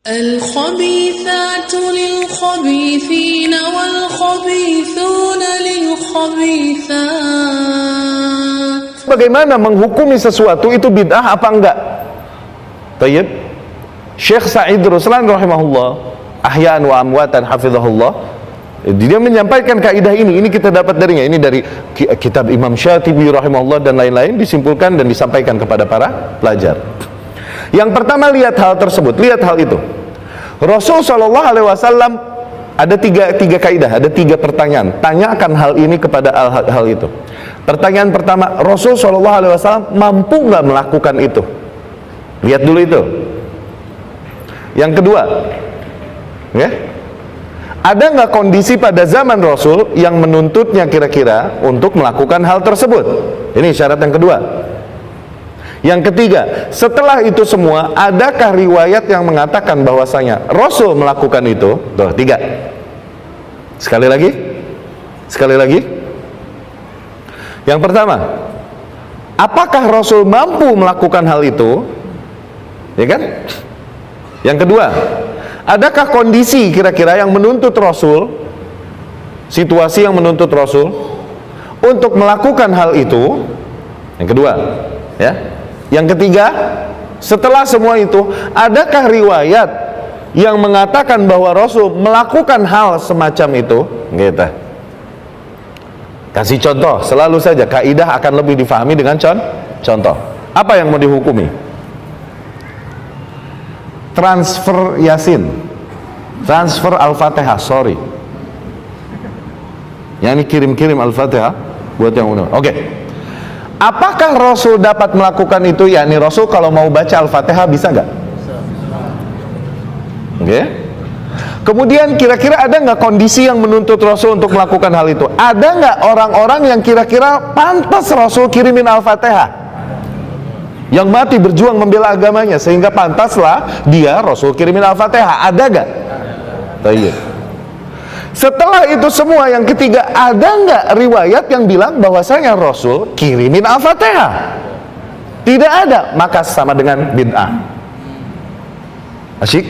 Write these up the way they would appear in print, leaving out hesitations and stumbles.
الخبيثات للخبيثين والخبيثون للخبيثات. Bagaimana menghukumi sesuatu itu bid'ah apa enggak? Tayyib. Syekh Sa'id Ruslan rahimahullah, ahya'an wa amwatan hafizahullah, dia menyampaikan kaidah ini kita dapat darinya, ini dari kitab Imam Syatibi rahimahullah dan lain-lain, disimpulkan dan disampaikan kepada para pelajar. Yang pertama, lihat hal tersebut, lihat hal itu. Rasul Shallallahu Alaihi Wasallam ada tiga kaidah, ada tiga pertanyaan. Tanyakan hal ini kepada hal itu. Pertanyaan pertama, Rasul Shallallahu Alaihi Wasallam mampu nggak melakukan itu? Lihat dulu itu. Yang kedua, ya, ada nggak kondisi pada zaman Rasul yang menuntutnya kira-kira untuk melakukan hal tersebut? Ini syarat yang kedua. Yang ketiga, setelah itu semua, adakah riwayat yang mengatakan bahwasanya Rasul melakukan itu? Tuh, tiga. Sekali lagi. Yang pertama, apakah Rasul mampu melakukan hal itu? Ya kan? Yang kedua, adakah kondisi kira-kira yang menuntut Rasul, situasi yang menuntut Rasul untuk melakukan hal itu? Yang kedua, ya. Yang ketiga, setelah semua itu, adakah riwayat yang mengatakan bahwa Rasul melakukan hal semacam itu? Gitu. Kasih contoh, selalu saja kaidah akan lebih difahami dengan contoh. Apa yang mau dihukumi? Transfer Yasin, transfer Al-Fatihah, sorry. Yang ini kirim-kirim Al-Fatihah buat yang unik. Oke. Apakah Rasul dapat melakukan itu? Yakni Rasul kalau mau baca Al-Fatihah bisa nggak? Oke. Kemudian kira-kira ada nggak kondisi yang menuntut Rasul untuk melakukan hal itu? Ada nggak orang-orang yang kira-kira pantas Rasul kirimin Al-Fatihah, yang mati berjuang membela agamanya sehingga pantaslah dia Rasul kirimin Al-Fatihah? Ada nggak? Tayyib. Setelah itu semua, yang ketiga, ada nggak riwayat yang bilang bahwasanya Rasul kirimin Al-Fatihah? Tidak ada, maka sama dengan bid'ah. Asyik?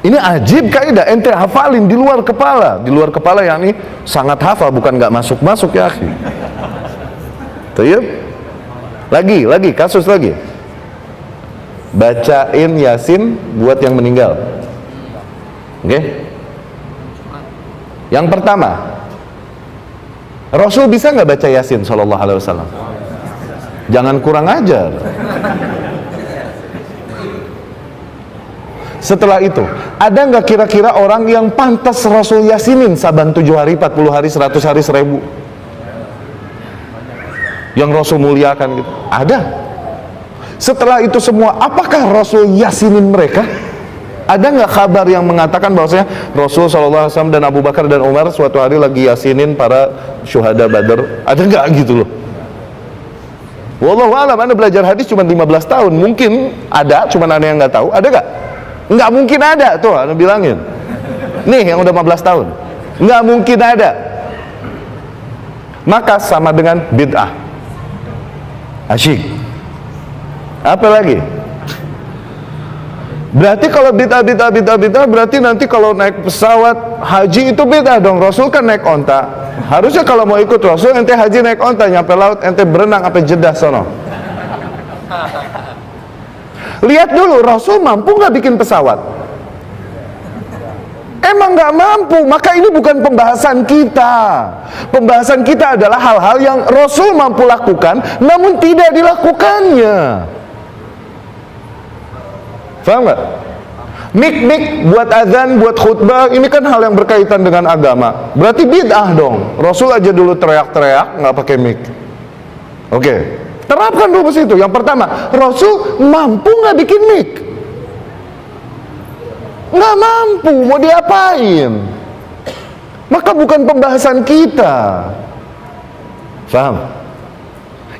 Ini ajib kaidah, ente hafalin di luar kepala yang ini sangat hafal, bukan nggak masuk ya akhi. Tayyib. Lagi, kasus lagi. Bacain Yasin buat yang meninggal. Oke? Yang pertama, Rasul bisa nggak baca Yasin Sallallahu Alaihi Wasallam? Jangan kurang ajar. Setelah itu, ada nggak kira-kira orang yang pantas Rasul Yasinin saban 7 hari, 40 hari, 100 hari, 1000? Yang Rasul muliakan gitu? Ada. Setelah itu semua, apakah Rasul Yasinin mereka? Ada nggak kabar yang mengatakan bahwasanya Rasul SAW dan Abu Bakar dan Umar suatu hari lagi Yasinin para syuhada Badar? Ada nggak gitu loh? Wallahu a'lam. Anda belajar hadis cuma 15 tahun, mungkin ada, cuma Anda yang nggak tahu. Ada nggak? Nggak mungkin ada, tuh Anda bilangin. Nih yang udah 15 tahun, nggak mungkin ada. Maka sama dengan bid'ah. Asyik. Apa lagi? Berarti kalau bid'ah berarti nanti kalau naik pesawat haji itu bid'ah dong. Rasul kan naik onta. Harusnya kalau mau ikut Rasul, ente haji naik onta, nyampe laut ente berenang sampai Jeddah sono. Lihat dulu, Rasul mampu nggak bikin pesawat? Emang nggak mampu, maka ini bukan pembahasan kita. Pembahasan kita adalah hal-hal yang Rasul mampu lakukan, namun tidak dilakukannya. Faham nggak? Mik buat azan, buat khutbah, ini kan hal yang berkaitan dengan agama. Berarti bid'ah dong. Rasul aja dulu teriak-teriak nggak pakai mik. Oke, terapkan dulu situ. Yang pertama, Rasul mampu nggak bikin mik? Nggak mampu, mau diapain? Maka bukan pembahasan kita. Faham?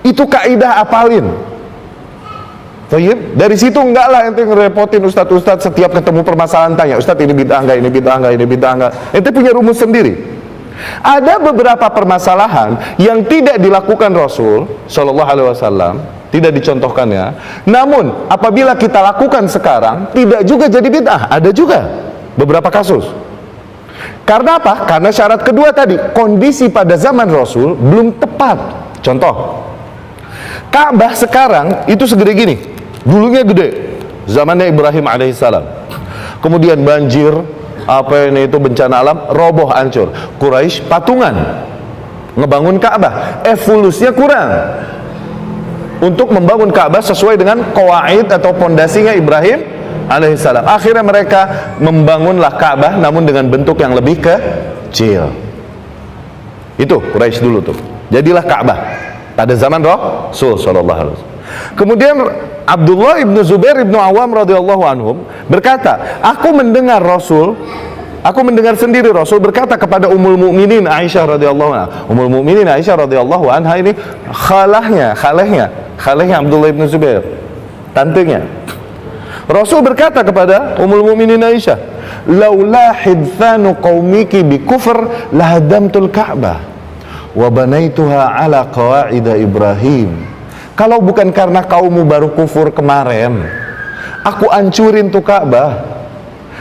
Itu kaidah apalin. Dari situ enggak lah ente ngerepotin ustadz setiap ketemu permasalahan tanya, Ustadz ini bid'ah enggak, ini bid'ah enggak, ini bid'ah enggak. Ente punya rumus sendiri. Ada beberapa permasalahan yang tidak dilakukan Rasul Shallallahu Alaihi Wasallam, tidak dicontohkannya. Namun apabila kita lakukan sekarang, tidak juga jadi bid'ah. Ada juga beberapa kasus. Karena apa? Karena syarat kedua tadi, kondisi pada zaman Rasul belum tepat. Contoh, Ka'bah sekarang itu segede gini, dulunya gede, zamannya Ibrahim alaihissalam. Kemudian banjir, apa ini itu bencana alam, roboh, hancur. Quraisy patungan ngebangun Ka'bah, evolusinya kurang untuk membangun Ka'bah sesuai dengan qawaid atau pondasinya Ibrahim alaihissalam. Akhirnya mereka membangunlah Ka'bah namun dengan bentuk yang lebih kecil. Itu Quraisy dulu tuh. Jadilah Ka'bah pada zaman Rasul sallallahu alaihi wasallam. Kemudian Abdullah ibnu Zubair ibnu Awam radhiyallahu anhum berkata, aku mendengar sendiri Rasul berkata kepada Ummul Mukminin Aisyah radhiyallahu anha. Ummul Mukminin Aisyah radhiyallahu anha ini khalahnya Abdullah ibnu Zubair, tantenya. Rasul berkata kepada Ummul Mukminin Aisyah, laula hidthanu qaumiki bi kufr lahadamtul Ka'bah wa banaituha ala qawaida Ibrahim. Kalau bukan karena kaummu baru kufur kemarin, aku ancurin tuh Ka'bah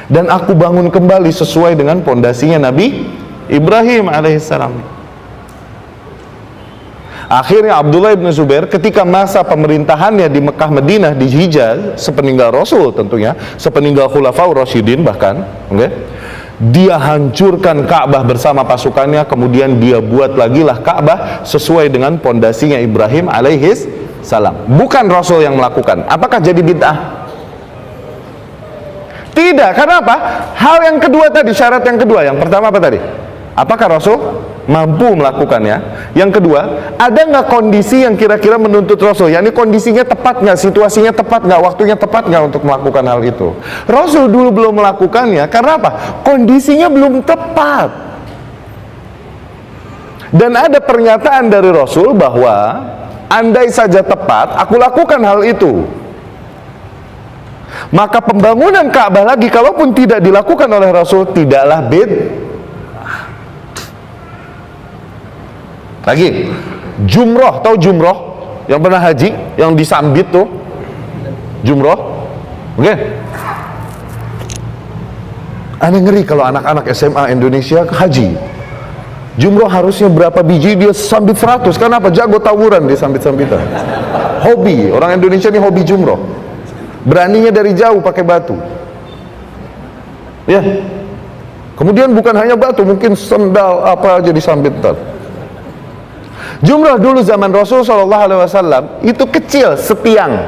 dan aku bangun kembali sesuai dengan pondasinya Nabi Ibrahim alaihissalam. Akhirnya Abdullah bin Zubair ketika masa pemerintahannya di Mekah Madinah di Hijaz, sepeninggal Rasul tentunya, sepeninggal Khulafaur Rasyidin bahkan, dia hancurkan Ka'bah bersama pasukannya, kemudian dia buat lagi lah Ka'bah sesuai dengan pondasinya Ibrahim alaihissalam. Bukan Rasul yang melakukan. Apakah jadi bid'ah? Tidak. Karena apa? Hal yang kedua tadi, syarat yang kedua. Yang pertama apa tadi? Apakah Rasul mampu melakukannya? Yang kedua, ada nggak kondisi yang kira-kira menuntut Rasul? Ya, ini kondisinya tepat nggak? Situasinya tepat nggak? Waktunya tepat nggak untuk melakukan hal itu? Rasul dulu belum melakukannya. Karena apa? Kondisinya belum tepat. Dan ada pernyataan dari Rasul bahwa andai saja tepat, aku lakukan hal itu. Maka pembangunan Ka'bah lagi, kalaupun tidak dilakukan oleh Rasul, tidaklah bid'ah. Lagi, jumroh, tahu jumroh? Yang pernah haji, yang disambit tuh, jumroh, oke? Aneh ngeri kalau anak-anak SMA Indonesia haji. Jumroh harusnya berapa biji, dia sambit 100. Kenapa? Jago tawuran dia sambit-sambitan. Hobi, orang Indonesia ini hobi jumroh. Beraninya dari jauh pakai batu. Ya. Kemudian bukan hanya batu, mungkin sendal apa aja disambitkan. Jumroh dulu zaman Rasul sallallahu alaihi wasallam itu kecil, setiang.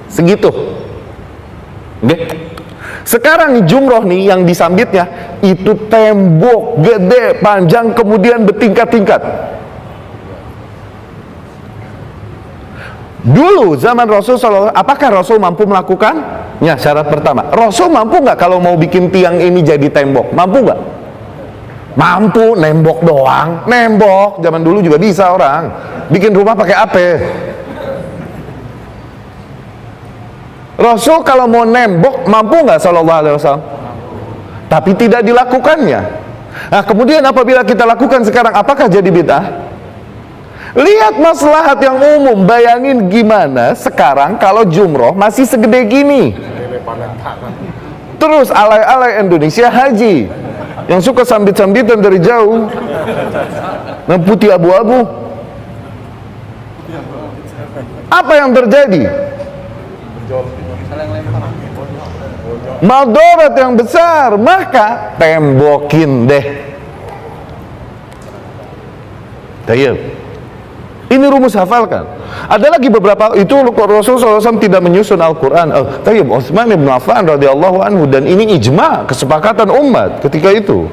Segitu. Oke. Sekarang jumroh nih yang disambitnya itu tembok gede, panjang, kemudian bertingkat-tingkat. Dulu zaman Rasul SAW, apakah Rasul mampu melakukannya? Syarat pertama, Rasul mampu nggak kalau mau bikin tiang ini jadi tembok? Mampu nggak? Mampu, nembok doang. Nembok, zaman dulu juga bisa orang bikin rumah pakai apa? Rasul kalau mau nembok mampu nggak sallallahu alaihi wasallam? Tapi tidak dilakukannya. Nah, kemudian apabila kita lakukan sekarang, apakah jadi bid'ah? Lihat maslahat yang umum. Bayangin gimana sekarang kalau jumroh masih segede gini. Terus alay-alay Indonesia haji yang suka sambit-sambitan dari jauh, yang putih abu-abu. Apa yang terjadi? Madarat yang besar, maka tembokin deh. Tayyib. Ini rumus hafalkan. Ada lagi beberapa, itu Rasulullah SAW tidak menyusun Al-Quran. Tayyib, Utsman bin Affan radhiyallahu anhu, dan ini ijma, kesepakatan umat ketika itu.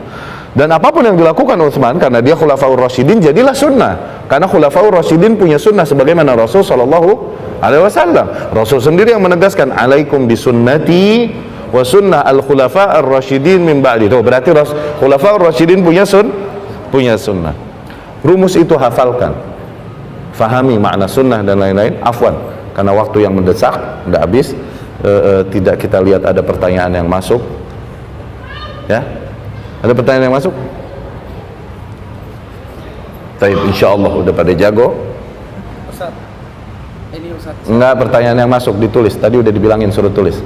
Dan apapun yang dilakukan Utsman, karena dia Khulafaur Rasyidin, jadilah sunnah. Karena Khulafaur Rasyidin punya sunnah sebagaimana Rasul sallallahu alaihi wasallam. Rasul sendiri yang menegaskan, alaikum bisunnati wa sunnah al-khulafa ar-rasyidin min ba'di. Tuh, berarti Khulafaur Rasyidin punya sunnah. Rumus itu hafalkan. Fahami makna sunnah dan lain-lain. Afwan, karena waktu yang mendesak, tidak habis. Tidak kita lihat ada pertanyaan yang masuk. Ya, ada pertanyaan yang masuk? Taib, insyaallah udah pada jago. Ustaz, ini Ustaz. Enggak, pertanyaan yang masuk ditulis. Tadi udah dibilangin suruh tulis.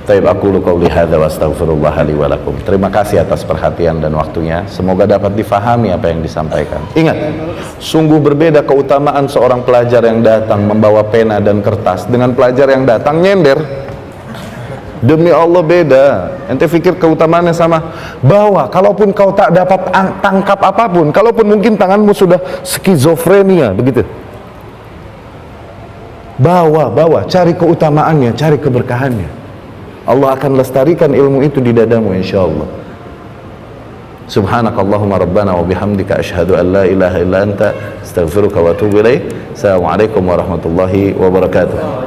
Taib, aku lu qauli hadza wa astaghfirullah li wa lakum. Terima kasih atas perhatian dan waktunya. Semoga dapat difahami apa yang disampaikan. Ingat, sungguh berbeda keutamaan seorang pelajar yang datang membawa pena dan kertas dengan pelajar yang datang nyender. Demi Allah beda. Ente pikir keutamaannya sama? Bawa, kalaupun kau tak dapat tangkap apapun, kalaupun mungkin tanganmu sudah skizofrenia, begitu. Bawa, cari keutamaannya, cari keberkahannya. Allah akan lestarikan ilmu itu di dadamu insyaallah. Subhanakallahumma rabbana wa bihamdika asyhadu an la ilaha illa anta astaghfiruka wa atubu ilaik. Assalamualaikum warahmatullahi wabarakatuh.